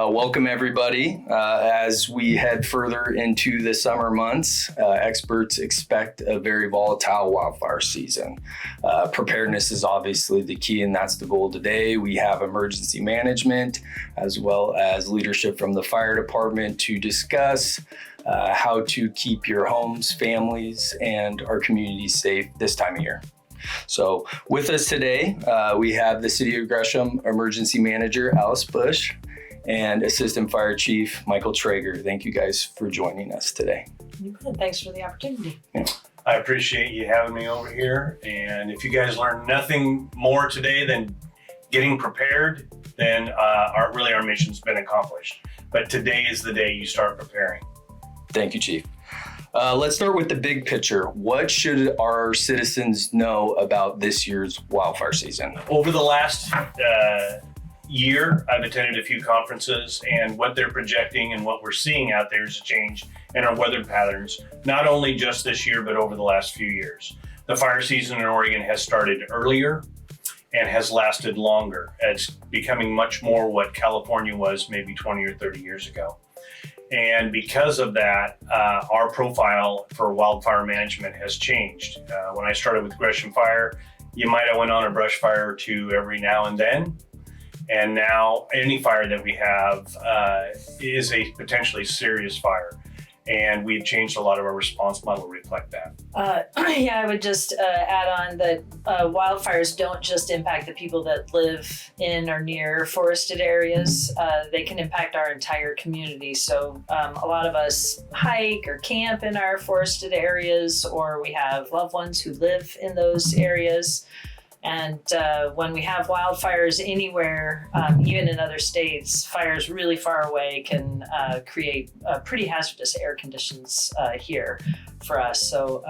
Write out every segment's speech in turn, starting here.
Welcome everybody. As we head further into the summer months, experts expect a very volatile wildfire season. Preparedness is obviously the key, and that's the goal today. We have emergency management as well as leadership from the fire department to discuss how to keep your homes, families, and our communities safe this time of year. So with us today, we have the City of Gresham Emergency Manager, Alice Busch, and Assistant Fire Chief Michael Traeger. Thank you guys for joining us today. You bet. Thanks for the opportunity. Yeah. I appreciate you having me over here. And if you guys learn nothing more today than getting prepared, then our mission's been accomplished. But today is the day you start preparing. Thank you, Chief. Let's start with the big picture. What should our citizens know about this year's wildfire season? Over the last year, I've attended a few conferences, and what they're projecting and what we're seeing out there is a change in our weather patterns, not only just this year, but over the last few years. The fire season in Oregon has started earlier and has lasted longer. It's becoming much more what California was maybe 20 or 30 years ago. And because of that, our profile for wildfire management has changed. When I started with Gresham Fire, you might have went on a brush fire or two every now and then. And now any fire that we have is a potentially serious fire. And we've changed a lot of our response model to reflect that. Yeah, I would just add on that wildfires don't just impact the people that live in or near forested areas. They can impact our entire community. So a lot of us hike or camp in our forested areas, or we have loved ones who live in those areas. And when we have wildfires anywhere, even in other states, fires really far away can create pretty hazardous air conditions here for us. So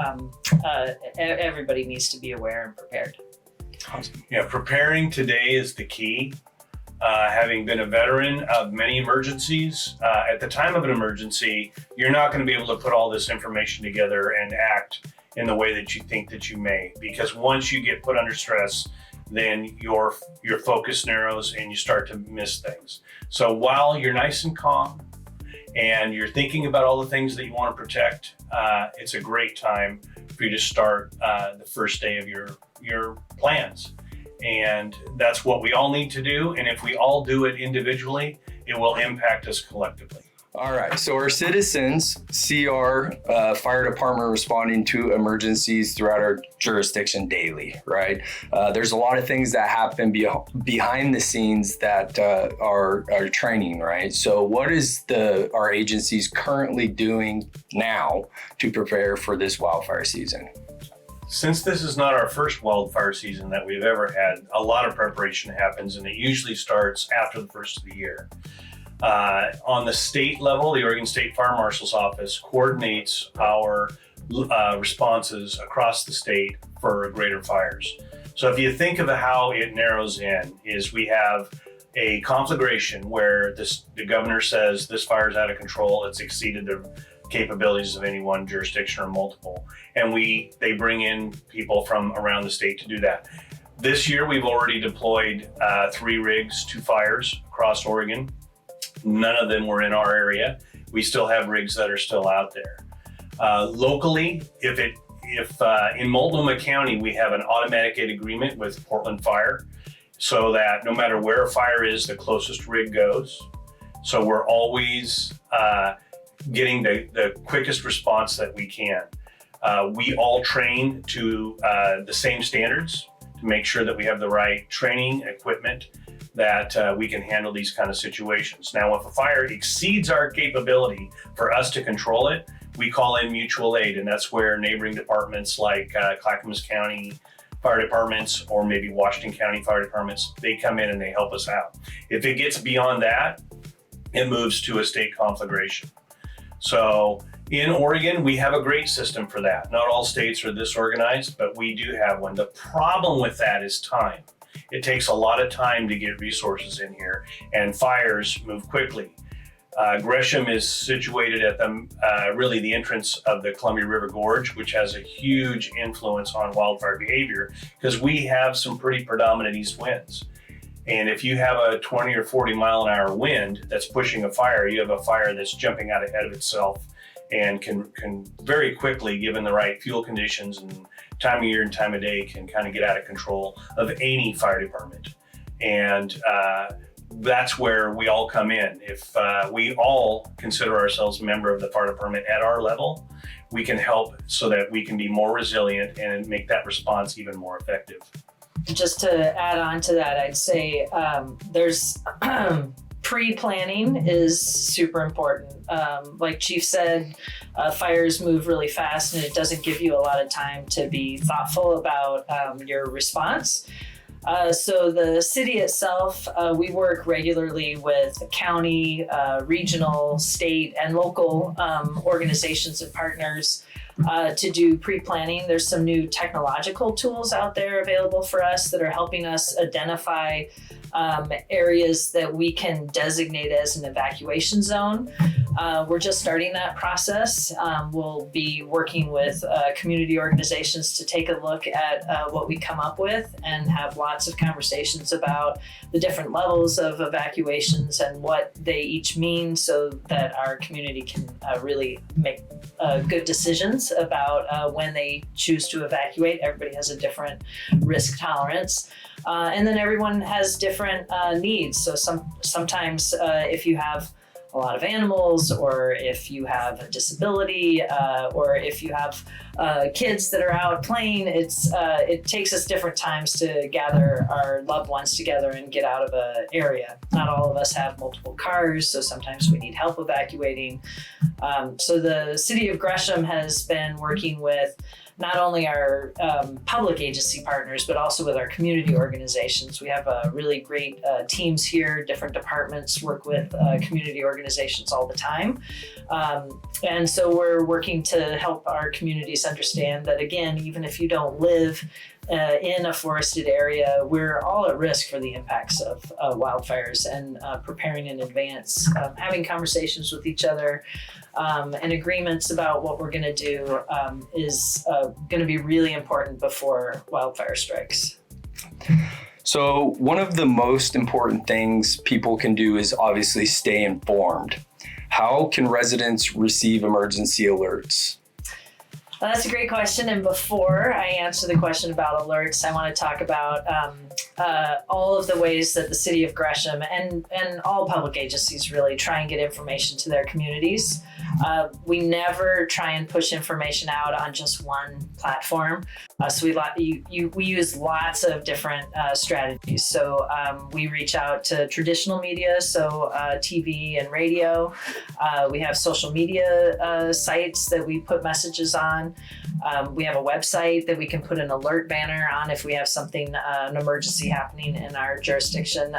everybody needs to be aware and prepared. Awesome. Yeah, preparing today is the key. Having been a veteran of many emergencies, at the time of an emergency, you're not going to be able to put all this information together and act in the way that you think that you may, because once you get put under stress, then your focus narrows and you start to miss things. So while you're nice and calm and you're thinking about all the things that you want to protect, it's a great time for you to start the first day of your plans. And that's what we all need to do. And if we all do it individually, it will impact us collectively. All right, so our citizens see our fire department responding to emergencies throughout our jurisdiction daily, right? There's a lot of things that happen behind the scenes that are training, right? So what is our agencies currently doing now to prepare for this wildfire season? Since this is not our first wildfire season that we've ever had, a lot of preparation happens, and it usually starts after the first of the year. On the state level, the Oregon State Fire Marshal's Office coordinates our responses across the state for greater fires. So if you think of how it narrows in, is we have a conflagration where the governor says this fire is out of control, it's exceeded the capabilities of any one jurisdiction or multiple, and they bring in people from around the state to do that. This year we've already deployed 3 rigs to fires across Oregon. None of them were in our area. We still have rigs that are still out there. Locally, if in Multnomah County, we have an automatic aid agreement with Portland Fire, so that no matter where a fire is, the closest rig goes. So we're always getting the quickest response that we can. We all train to the same standards to make sure that we have the right training equipment that we can handle these kind of situations. Now, if a fire exceeds our capability for us to control it, we call in mutual aid, and that's where neighboring departments like Clackamas County Fire Departments or maybe Washington County Fire Departments, they come in and they help us out. If it gets beyond that, it moves to a state conflagration. So in Oregon, we have a great system for that. Not all states are this organized, but we do have one. The problem with that is time. It takes a lot of time to get resources in here, and fires move quickly. Gresham is situated at the entrance of the Columbia River Gorge, which has a huge influence on wildfire behavior because we have some pretty predominant east winds. And if you have a 20 or 40 mile an hour wind that's pushing a fire, you have a fire that's jumping out ahead of itself and can very quickly, given the right fuel conditions and time of year and time of day, can kind of get out of control of any fire department. And that's where we all come in. If we all consider ourselves a member of the fire department at our level, we can help so that we can be more resilient and make that response even more effective. Just to add on to that, I'd say there's pre-planning is super important. Like Chief said, fires move really fast and it doesn't give you a lot of time to be thoughtful about your response. So the city itself, we work regularly with county, regional, state, and local organizations and partners to do pre-planning. There's some new technological tools out there available for us that are helping us identify areas that we can designate as an evacuation zone. We're just starting that process. We'll be working with community organizations to take a look at what we come up with and have lots of conversations about the different levels of evacuations and what they each mean so that our community can really make good decisions about when they choose to evacuate. Everybody has a different risk tolerance. And then everyone has different needs. So sometimes if you have a lot of animals, or if you have a disability, or if you have kids that are out playing, it takes us different times to gather our loved ones together and get out of an area. Not all of us have multiple cars, so sometimes we need help evacuating. So the city of Gresham has been working with not only our public agency partners, but also with our community organizations. We have really great teams here. Different departments work with community organizations all the time. And so we're working to help our communities understand that, again, even if you don't live in a forested area, we're all at risk for the impacts of wildfires, and preparing in advance, having conversations with each other, and agreements about what we're going to do is going to be really important before wildfire strikes. So one of the most important things people can do is obviously stay informed. How can residents receive emergency alerts? Well, that's a great question. And before I answer the question about alerts, I want to talk about all of the ways that the city of Gresham and all public agencies really try and get information to their communities. We never try and push information out on just one platform. So we use lots of different strategies. So we reach out to traditional media, so TV and radio. We have social media sites that we put messages on. We have a website that we can put an alert banner on if we have something, an emergency happening in our jurisdiction.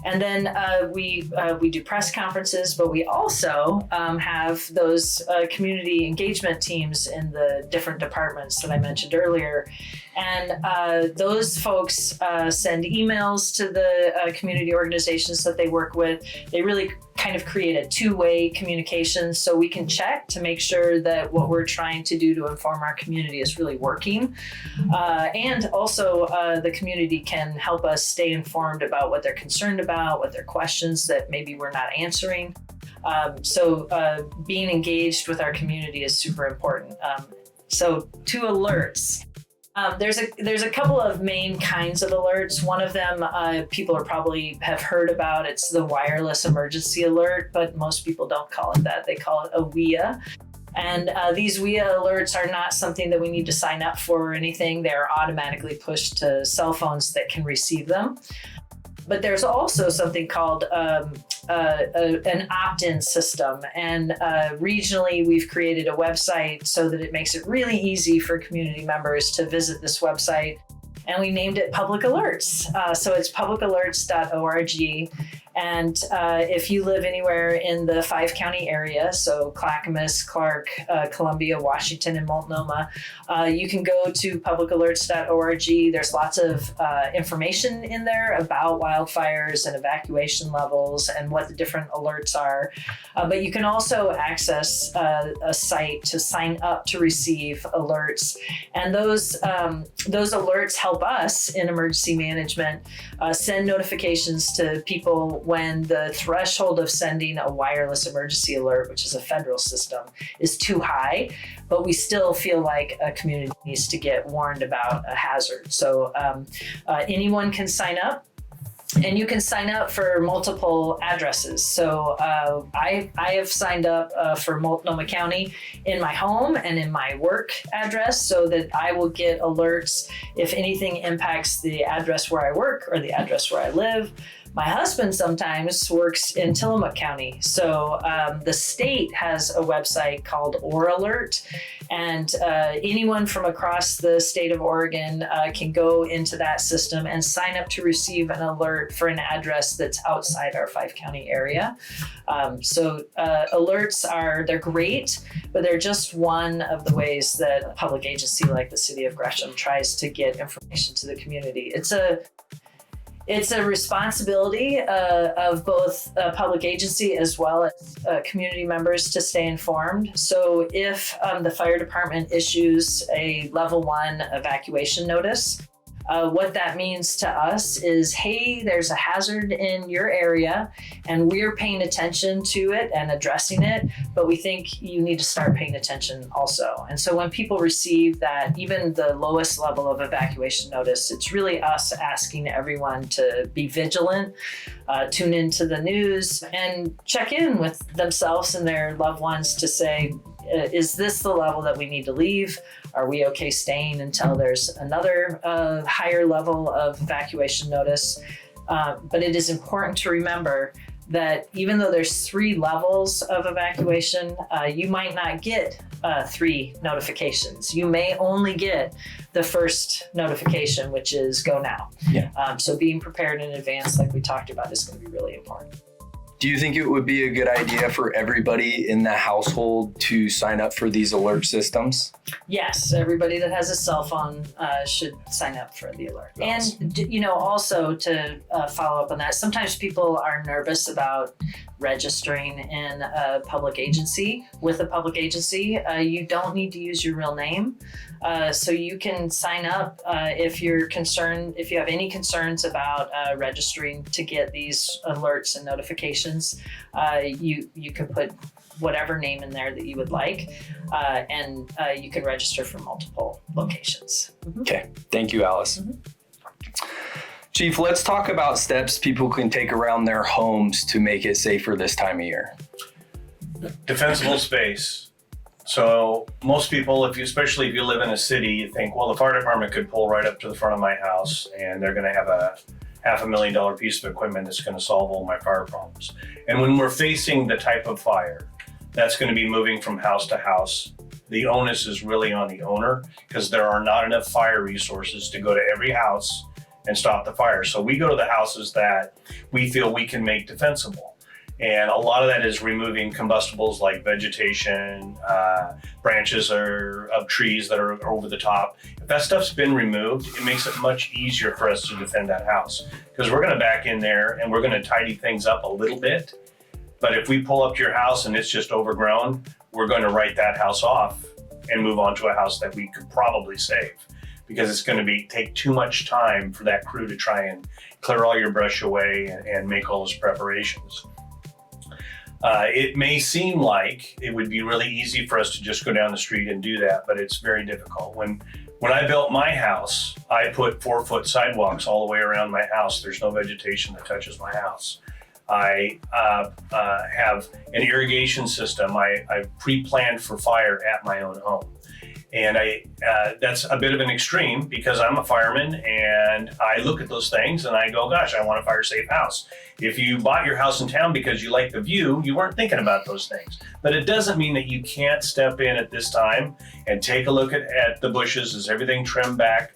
And then we do press conferences, but we also have those community engagement teams in the different departments that I mentioned earlier. And those folks send emails to the community organizations that they work with. They really kind of create a two-way communication so we can check to make sure that what we're trying to do to inform our community is really working. And also the community can help us stay informed about what they're concerned about, what their questions that maybe we're not answering. So being engaged with our community is super important. So to alerts. There's a couple of main kinds of alerts. One of them people are probably have heard about. It's the wireless emergency alert, but most people don't call it that. They call it a WEA. And these WEA alerts are not something that we need to sign up for or anything. They're automatically pushed to cell phones that can receive them. But there's also something called an opt-in system. And regionally, we've created a website so that it makes it really easy for community members to visit this website. And we named it Public Alerts. So it's publicalerts.org. And if you live anywhere in the 5-county area, so Clackamas, Clark, Columbia, Washington, and Multnomah, you can go to publicalerts.org. There's lots of information in there about wildfires and evacuation levels and what the different alerts are. But you can also access a site to sign up to receive alerts. And those alerts help us in emergency management send notifications to people when the threshold of sending a wireless emergency alert, which is a federal system, is too high, but we still feel like a community needs to get warned about a hazard. So anyone can sign up. And you can sign up for multiple addresses. So I have signed up for Multnomah County in my home and in my work address so that I will get alerts if anything impacts the address where I work or the address where I live. My husband sometimes works in Tillamook County. So the state has a website called OrAlert, and anyone from across the state of Oregon can go into that system and sign up to receive an alert for an address that's outside our 5-county area. So alerts they're great, but they're just one of the ways that a public agency like the City of Gresham tries to get information to the community. It's a responsibility of both a public agency as well as community members to stay informed. So if the fire department issues a level 1 evacuation notice, what that means to us is, hey, there's a hazard in your area and we're paying attention to it and addressing it, but we think you need to start paying attention also. And so when people receive that, even the lowest level of evacuation notice, it's really us asking everyone to be vigilant, tune into the news and check in with themselves and their loved ones to say, is this the level that we need to leave? Are we okay staying until there's another higher level of evacuation notice? But it is important to remember that even though there's 3 levels of evacuation, you might not get 3 notifications. You may only get the first notification, which is go now. Yeah. So being prepared in advance, like we talked about, is going to be really important. Do you think it would be a good idea for everybody in the household to sign up for these alert systems? Yes, everybody that has a cell phone should sign up for the alert. Awesome. And also to follow up on that, sometimes people are nervous about registering in a public agency. With a public agency, you don't need to use your real name. So you can sign up if you're concerned, if you have any concerns about registering to get these alerts and notifications. You can put whatever name in there that you would like, and you can register for multiple locations. Mm-hmm. Okay, thank you, Alice. Mm-hmm. Chief, let's talk about steps people can take around their homes to make it safer this time of year. Defensible space. So most people, especially if you live in a city, you think, well, the fire department could pull right up to the front of my house and they're going to have a $500,000 piece of equipment that's going to solve all my fire problems. And when we're facing the type of fire that's going to be moving from house to house, the onus is really on the owner because there are not enough fire resources to go to every house and stop the fire. So we go to the houses that we feel we can make defensible. And a lot of that is removing combustibles like vegetation, branches of trees that are over the top. If that stuff's been removed, it makes it much easier for us to defend that house because we're going to back in there and we're going to tidy things up a little bit. But if we pull up to your house and it's just overgrown, we're going to write that house off and move on to a house that we could probably save, because it's going to take too much time for that crew to try and clear all your brush away and make all those preparations. It may seem like it would be really easy for us to just go down the street and do that, but it's very difficult. When I built my house, I put 4-foot sidewalks all the way around my house. There's no vegetation that touches my house. I have an irrigation system. I pre-planned for fire at my own home. And that's a bit of an extreme because I'm a fireman and I look at those things and I go, gosh, I want a fire safe house. If you bought your house in town because you like the view, you weren't thinking about those things. But it doesn't mean that you can't step in at this time and take a look at the bushes. Is everything trimmed back?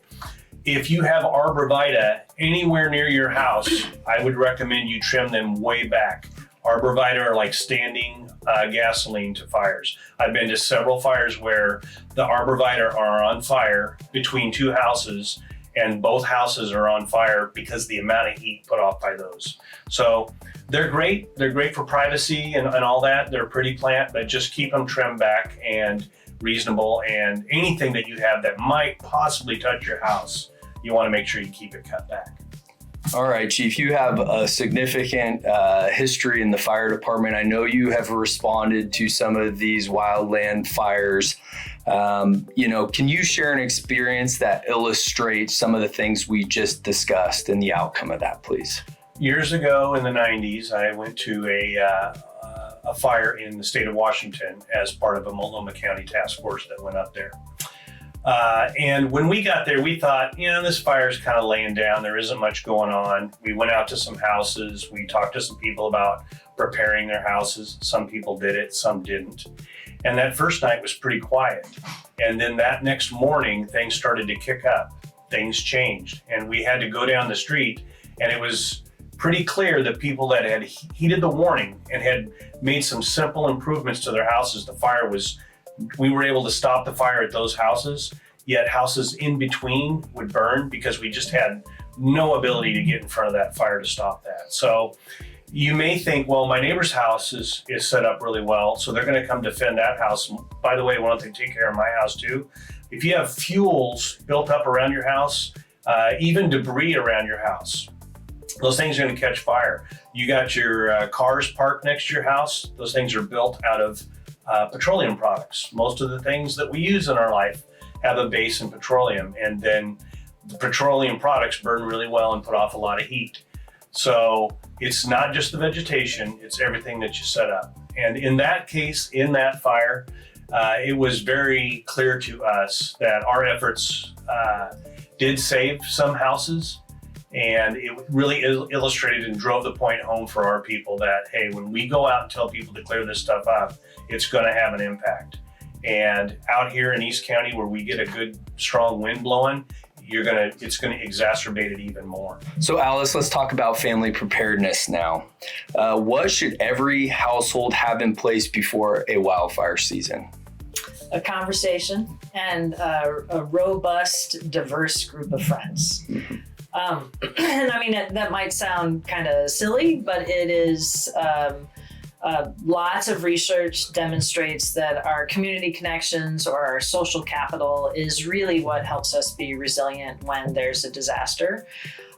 if you have arborvitae anywhere near your house, I would recommend you trim them way back. Arborvitae are like standing gasoline to fires. I've been to several fires where the arborvitae are on fire between two houses, and both houses are on fire because the amount of heat put off by those. So they're great. They're great for privacy and all that. They're a pretty plant, but just keep them trimmed back and reasonable. And anything that you have that might possibly touch your house, you want to make sure you keep it cut back. All right, Chief, you have a significant history in the fire department. I know you have responded to some of these wildland fires. Can you share an experience that illustrates some of the things we just discussed and the outcome of that, please? Years ago in the 90s, I went to a fire in the state of Washington as part of a Multnomah County task force that went up there. And when we got there, we thought, this fire's kind of laying down. There isn't much going on. We went out to some houses. We talked to some people about preparing their houses. Some people did it, some didn't. And that first night was pretty quiet. And then that next morning, things started to kick up. Things changed. And we had to go down the street, and it was pretty clear that people that had heeded the warning and had made some simple improvements to their houses, we were able to stop the fire at those houses, yet houses in between would burn because we just had no ability to get in front of that fire to stop that. So you may think, well, my neighbor's house is set up really well, so they're going to come defend that house. By the way, why don't they take care of my house too? If you have fuels built up around your house, even debris around your house, those things are going to catch fire. You got your cars parked next to your house. Those things are built out of petroleum products. Most of the things that we use in our life have a base in petroleum, and then the petroleum products burn really well and put off a lot of heat. So it's not just the vegetation, it's everything that you set up. And in that case, in that fire, it was very clear to us that our efforts did save some houses. And it really illustrated and drove the point home for our people that, hey, when we go out and tell people to clear this stuff up, it's going to have an impact. And out here in East County, where we get a good, strong wind blowing, it's going to exacerbate it even more. So Alice, let's talk about family preparedness now. What should every household have in place before a wildfire season? A conversation and a robust, diverse group of friends. And I mean, that might sound kind of silly, but it is, lots of research demonstrates that our community connections or our social capital is really what helps us be resilient when there's a disaster.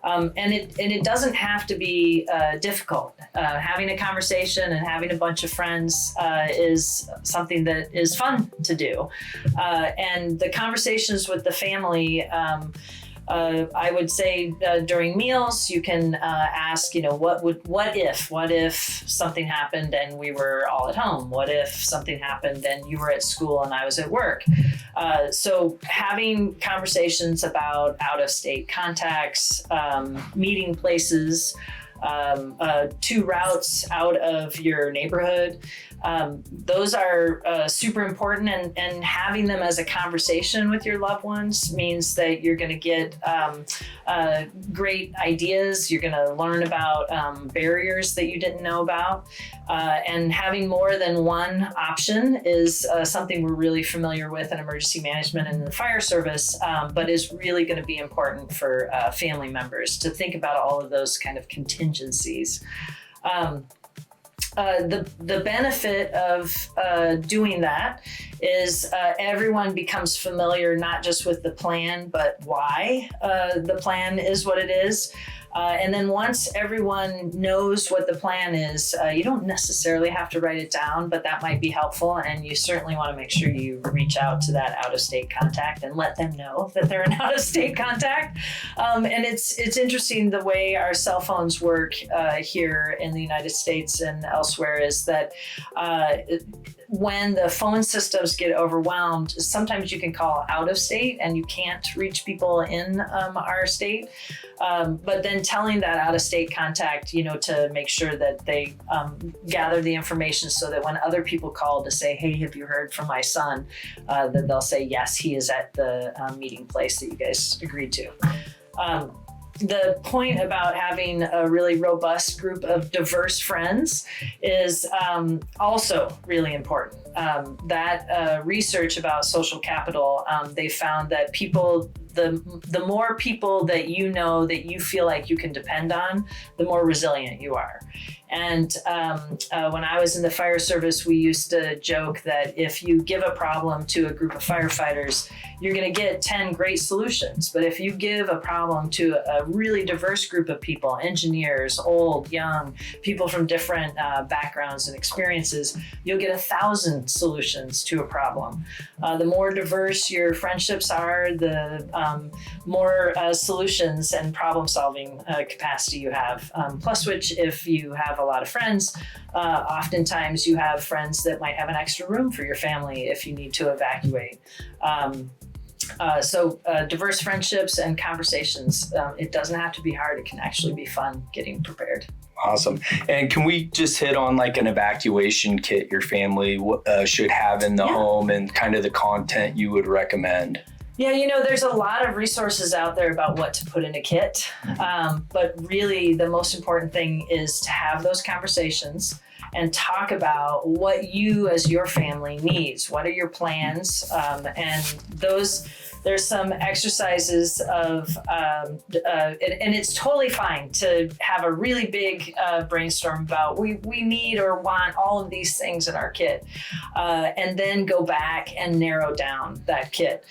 And it doesn't have to be difficult. Having a conversation and having a bunch of friends is something that is fun to do. And the conversations with the family, I would say during meals, you can ask, what if something happened and we were all at home? What if something happened and you were at school and I was at work? So having conversations about out-of-state contacts, meeting places, 2 routes out of your neighborhood. Those are super important, and having them as a conversation with your loved ones means that you're going to get great ideas. You're going to learn about barriers that you didn't know about. And having more than one option is something we're really familiar with in emergency management and in the fire service, but is really going to be important for family members to think about all of those kind of contingencies. The benefit of doing that is everyone becomes familiar not just with the plan, but why the plan is what it is. And then once everyone knows what the plan is, you don't necessarily have to write it down, but that might be helpful. And you certainly want to make sure you reach out to that out-of-state contact and let them know that they're an out-of-state contact. And it's interesting the way our cell phones work here in the United States and elsewhere is that when the phone systems get overwhelmed, sometimes you can call out of state and you can't reach people in our state. But then telling that out-of-state contact, to make sure that they gather the information so that when other people call to say, hey, have you heard from my son, that they'll say, yes, he is at the meeting place that you guys agreed to. The point about having a really robust group of diverse friends is also really important. That research about social capital, they found that the more people that that you feel like you can depend on, the more resilient you are. And when I was in the fire service, we used to joke that if you give a problem to a group of firefighters, you're going to get 10 great solutions. But if you give a problem to a really diverse group of people, engineers, old, young, people from different backgrounds and experiences, you'll get 1,000 solutions to a problem. The more diverse your friendships are, the more solutions and problem-solving capacity you have. Plus, which if you have a lot of friends, oftentimes you have friends that might have an extra room for your family if you need to evacuate. So diverse friendships and conversations, it doesn't have to be hard. It can actually be fun getting prepared. Awesome. And can we just hit on like an evacuation kit your family should have in the home and kind of the content you would recommend? Yeah, there's a lot of resources out there about what to put in a kit. But really, the most important thing is to have those conversations and talk about what you as your family needs. What are your plans? And there's some exercises of, and it's totally fine to have a really big brainstorm about we need or want all of these things in our kit, and then go back and narrow down that kit.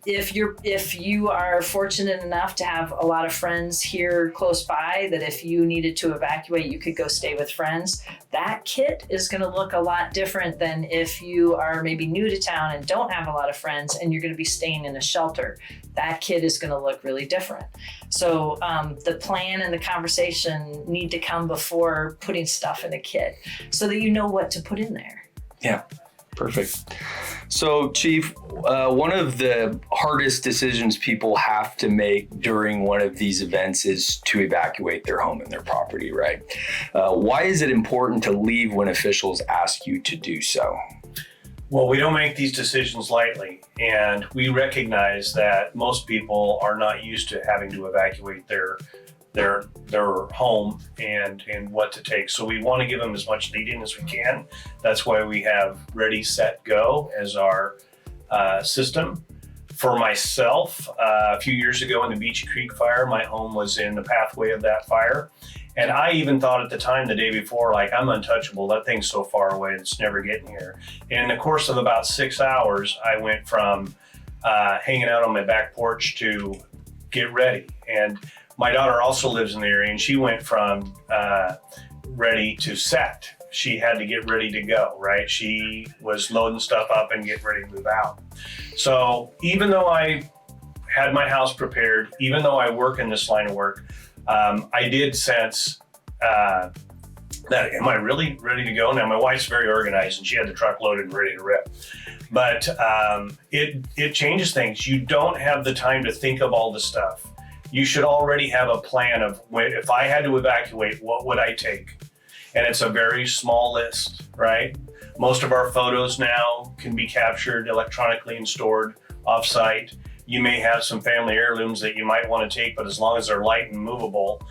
If you are fortunate enough to have a lot of friends here close by, that if you needed to evacuate, you could go stay with friends, that kit is going to look a lot different than if you are maybe new to town and don't have a lot of friends and you're going to be staying in a shelter. That kit is going to look really different. So the plan and the conversation need to come before putting stuff in a kit so that you know what to put in there. Yeah, perfect. So Chief, one of the hardest decisions people have to make during one of these events is to evacuate their home and their property, right? Why is it important to leave when officials ask you to do so? Well, we don't make these decisions lightly, and we recognize that most people are not used to having to evacuate their home and what to take. So we want to give them as much lead-in as we can. That's why we have Ready, Set, Go as our system. For myself, a few years ago in the Beachy Creek fire, my home was in the pathway of that fire. And I even thought at the time, the day before, like, I'm untouchable. That thing's so far away, it's never getting here. In the course of about 6 hours, I went from hanging out on my back porch to get ready. And my daughter also lives in the area, and she went from ready to set. She had to get ready to go, right? She was loading stuff up and getting ready to move out. So even though I had my house prepared, even though I work in this line of work, I did sense that, am I really ready to go? Now, my wife's very organized and she had the truck loaded and ready to rip. But it changes things. You don't have the time to think of all the stuff. You should already have a plan of, if I had to evacuate, what would I take? And it's a very small list, right? Most of our photos now can be captured electronically and stored off-site. You may have some family heirlooms that you might want to take, but as long as they're light and movable.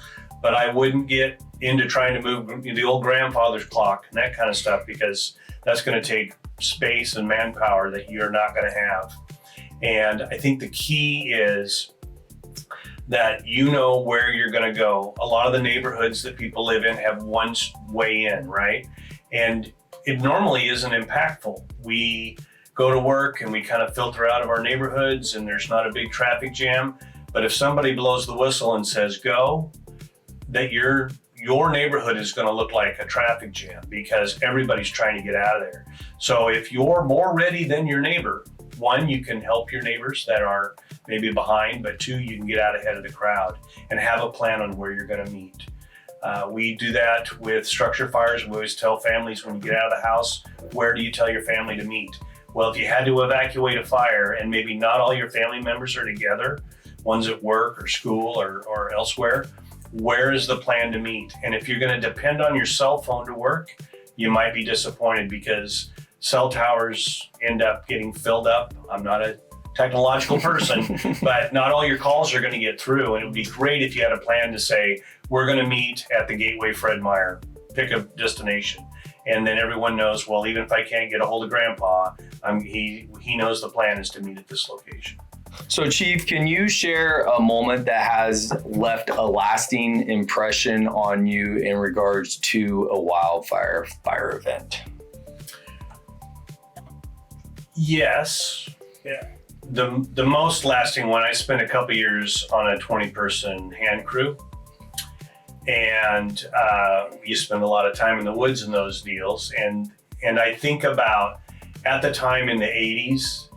But I wouldn't get into trying to move the old grandfather's clock and that kind of stuff, because that's going to take space and manpower that you're not going to have. And I think the key is that you know where you're going to go. A lot of the neighborhoods that people live in have one way in, right? And it normally isn't impactful. We go to work and we kind of filter out of our neighborhoods and there's not a big traffic jam. But if somebody blows the whistle and says go, that your neighborhood is going to look like a traffic jam because everybody's trying to get out of there. So if you're more ready than your neighbor, one, you can help your neighbors that are maybe behind, but two, you can get out ahead of the crowd and have a plan on where you're going to meet. We do that with structure fires. We always tell families, when you get out of the house, where do you tell your family to meet? Well, if you had to evacuate a fire and maybe not all your family members are together, one's at work or school or elsewhere, where is the plan to meet? And if you're going to depend on your cell phone to work, you might be disappointed because cell towers end up getting filled up. I'm not a technological person, but not all your calls are going to get through. And it would be great if you had a plan to say, we're going to meet at the Gateway Fred Meyer, pick a destination. And then everyone knows, well, even if I can't get a hold of Grandpa, he knows the plan is to meet at this location. So Chief, can you share a moment that has left a lasting impression on you in regards to a wildfire fire event? Yes. Yeah. The most lasting one, I spent a couple years on a 20-person hand crew. And you spend a lot of time in the woods in those deals. And I think about at the time in the 80s,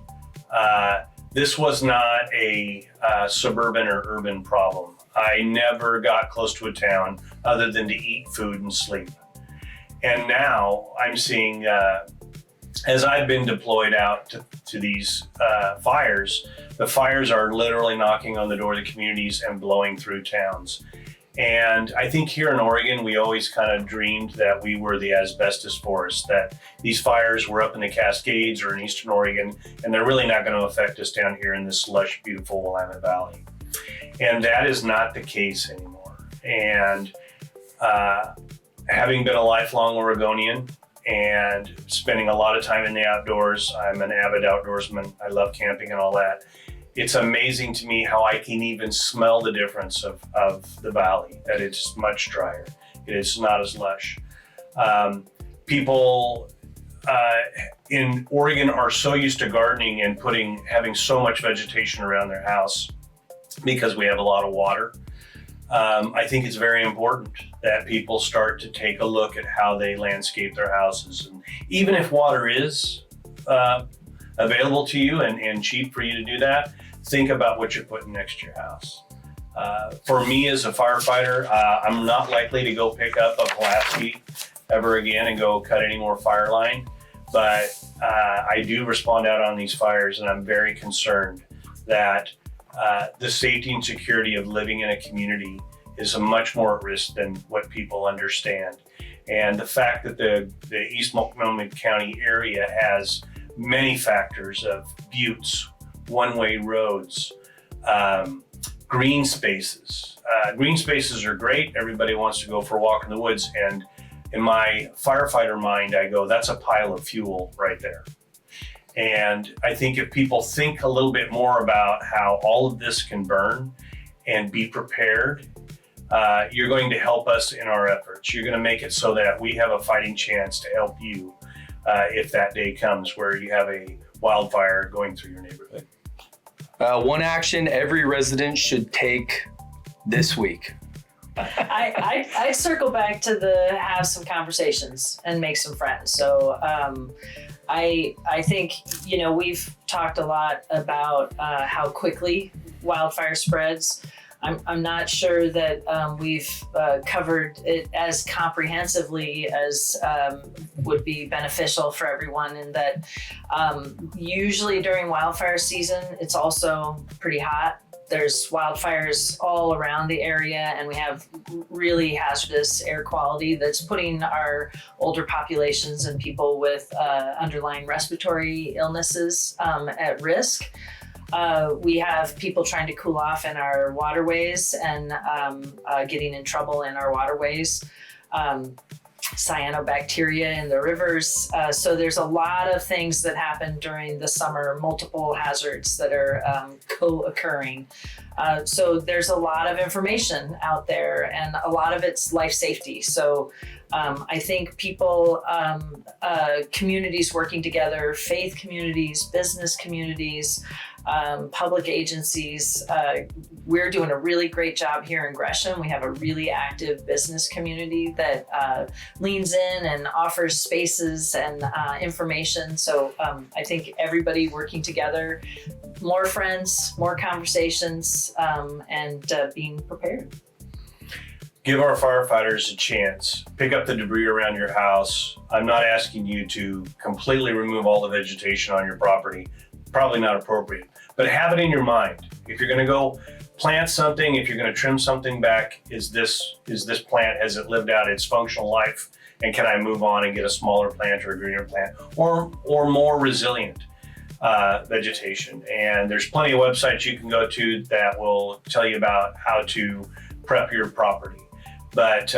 this was not a suburban or urban problem. I never got close to a town other than to eat food and sleep. And now I'm seeing, as I've been deployed out to these fires, the fires are literally knocking on the door of the communities and blowing through towns. And I think here in Oregon, we always kind of dreamed that we were the asbestos forest, that these fires were up in the Cascades or in Eastern Oregon, and they're really not going to affect us down here in this lush, beautiful Willamette Valley. And that is not the case anymore. And having been a lifelong Oregonian and spending a lot of time in the outdoors, I'm an avid outdoorsman. I love camping and all that. It's amazing to me how I can even smell the difference of the valley, that it's much drier. It is not as lush. People in Oregon are so used to gardening and having so much vegetation around their house because we have a lot of water. I think it's very important that people start to take a look at how they landscape their houses. And even if water is available to you and cheap for you to do that, think about what you're putting next to your house. For me as a firefighter, I'm not likely to go pick up a Pulaski ever again and go cut any more fire line, but I do respond out on these fires, and I'm very concerned that the safety and security of living in a community is much more at risk than what people understand. And the fact that the East Multnomah County area has many factors of buttes, one-way roads, green spaces. Green spaces are great. Everybody wants to go for a walk in the woods. And in my firefighter mind, I go, that's a pile of fuel right there. And I think if people think a little bit more about how all of this can burn and be prepared, you're going to help us in our efforts. You're going to make it so that we have a fighting chance to help you if that day comes where you have a wildfire going through your neighborhood. One action every resident should take this week. I circle back to have some conversations and make some friends. So I think, we've talked a lot about how quickly wildfire spreads. I'm not sure that we've covered it as comprehensively as would be beneficial for everyone, in that usually during wildfire season, it's also pretty hot. There's wildfires all around the area, and we have really hazardous air quality that's putting our older populations and people with underlying respiratory illnesses at risk. We have people trying to cool off in our waterways and getting in trouble in our waterways. Cyanobacteria in the rivers. So there's a lot of things that happen during the summer, multiple hazards that are co-occurring. So there's a lot of information out there, and a lot of it's life safety. So I think people, communities working together, faith communities, business communities, public agencies, we're doing a really great job here in Gresham. We have a really active business community that leans in and offers spaces and information. So I think everybody working together, more friends, more conversations, and being prepared. Give our firefighters a chance. Pick up the debris around your house. I'm not asking you to completely remove all the vegetation on your property. Probably not appropriate, but have it in your mind. If you're going to go plant something, if you're going to trim something back, is this plant, has it lived out its functional life? And can I move on and get a smaller plant or a greener plant or more resilient vegetation? And there's plenty of websites you can go to that will tell you about how to prep your property. But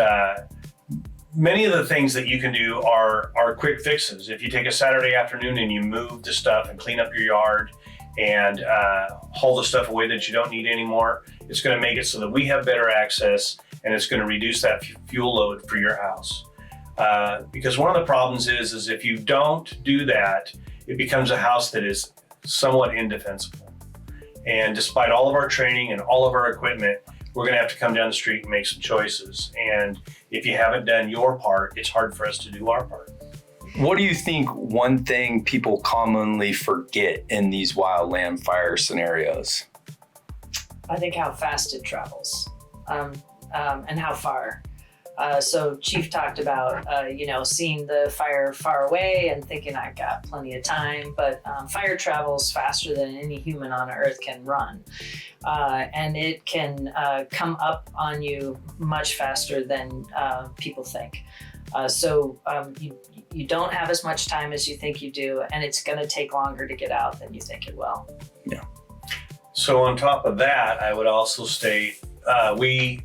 many of the things that you can do are quick fixes. If you take a Saturday afternoon and you move the stuff and clean up your yard and haul the stuff away that you don't need anymore, it's going to make it so that we have better access, and it's going to reduce that fuel load for your house. Because one of the problems is if you don't do that, it becomes a house that is somewhat indefensible. And despite all of our training and all of our equipment, we're going to have to come down the street and make some choices. And if you haven't done your part, it's hard for us to do our part. What do you think one thing people commonly forget in these wildland fire scenarios? I think how fast it travels, and how far. So Chief talked about, seeing the fire far away and thinking I got plenty of time, but fire travels faster than any human on earth can run. And it can come up on you much faster than people think. So you don't have as much time as you think you do, and it's going to take longer to get out than you think it will. Yeah. So on top of that, I would also state we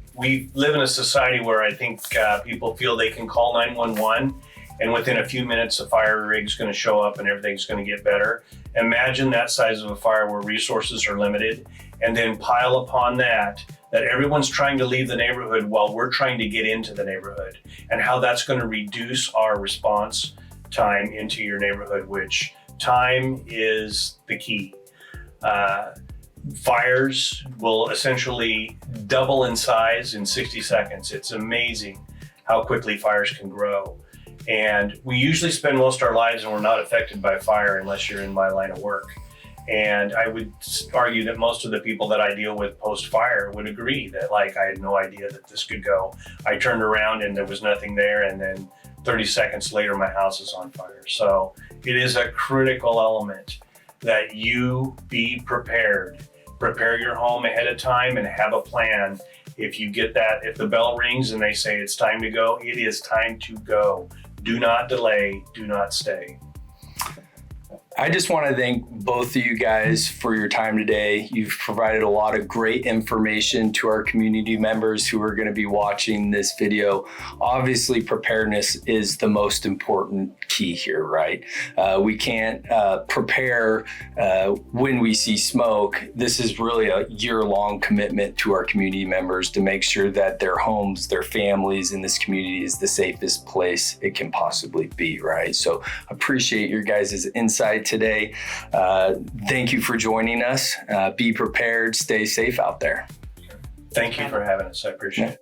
live in a society where I think people feel they can call 911 and within a few minutes a fire rig's going to show up and everything's going to get better. Imagine that size of a fire where resources are limited, and then pile upon that everyone's trying to leave the neighborhood while we're trying to get into the neighborhood, and how that's going to reduce our response time into your neighborhood, which time is the key. Fires will essentially double in size in 60 seconds. It's amazing how quickly fires can grow. And we usually spend most of our lives and we're not affected by fire unless you're in my line of work. And I would argue that most of the people that I deal with post-fire would agree that, like, I had no idea that this could go. I turned around and there was nothing there, and then 30 seconds later my house is on fire. So it is a critical element that you be prepared. Prepare your home ahead of time and have a plan. If you get that, if the bell rings and they say it's time to go, it is time to go. Do not delay, do not stay. I just want to thank both of you guys for your time today. You've provided a lot of great information to our community members who are going to be watching this video. Obviously, preparedness is the most important key here, right? We can't prepare when we see smoke. This is really a year-long commitment to our community members to make sure that their homes, their families in this community is the safest place it can possibly be, right? So appreciate your guys' insight today. Thank you for joining us. Be prepared, stay safe out there. Thank you for having us. I appreciate it.